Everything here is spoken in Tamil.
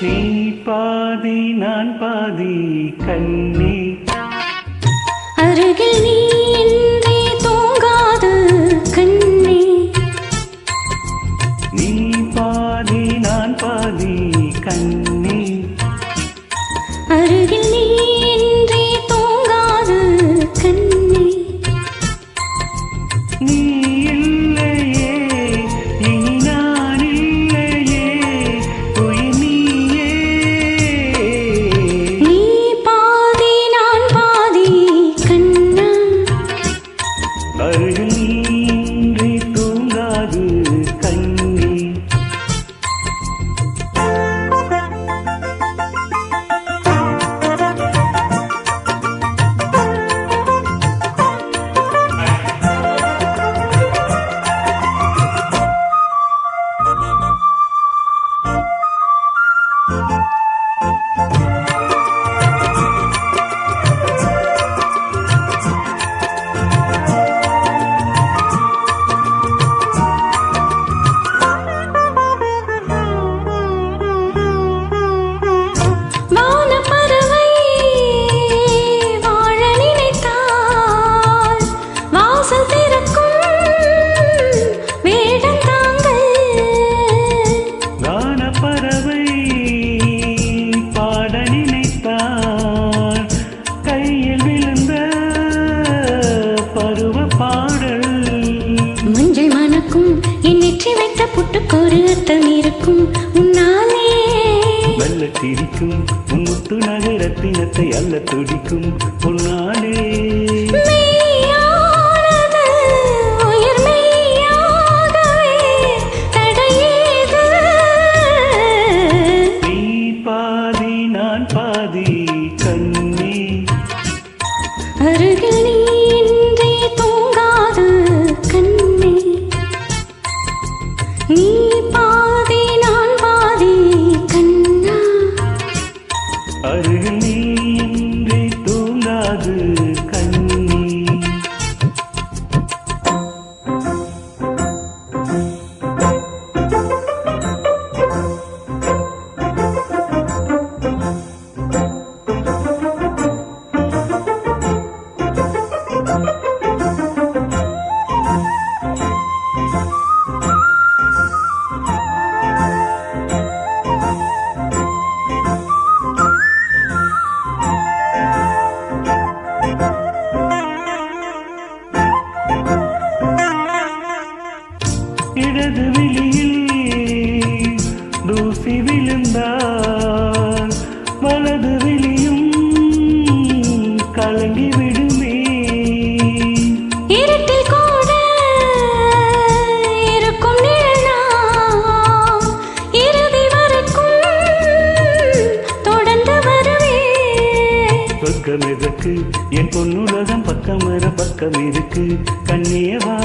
நீ பாதி நான் பாதி கண்ணே அருகில் நீ இன்றி தூங்காது கண்ணே நீ பாதி நான் பாதி கண்ணே அருகில் நீ இன்றி தூங்காது கண்ணே நீ இல்லையே இனி நான் இல்லையே உயிர் நீயே நீ பாதி நான் பாதி கண்ணா அருகில் நீ இன்றி தூங்காது கண்ணே வானப்பறவை வாழ நினைத்தால் வாசல் திறக்கும் வேடம் தாங்கள் வானப்பறவை பாட நினைத்தார் கையில் விழுந்த பருவ பாடல் மஞ்சள் மணக்கும் என் நெற்றி வைத்த புட்டுக்கொரு அர்த்தம் இருக்கும் உன்னாலே வெள்ள சிரிக்கும் உன் முத்து நகரத்தினத்தை அல்ல துடிக்கும் பொன்னாலே மெய்யானது உயிர் மெய்யாகவே தடையேது நீ பாதி நான் பாதி கண்ணே அருகில் நீ இன்றி தூங்காது கண்ணே நீ பாதி நான் பாதி கண்ணா அருகில் நீ இன்றி தூங்காது கண்ணே இடது விழியில் தூசி விழுந்தால் வலது விழியும் கலங்கி விடுமே இருட்டில் கூட இருக்கும் நிழலாம் இறுதி வரைக்கும் தொடர்ந்து வருவே பக்கம் எதற்கு என் பொன்னுலகம் பக்கம் வர பக்கம் இருக்கு கண்ணேவா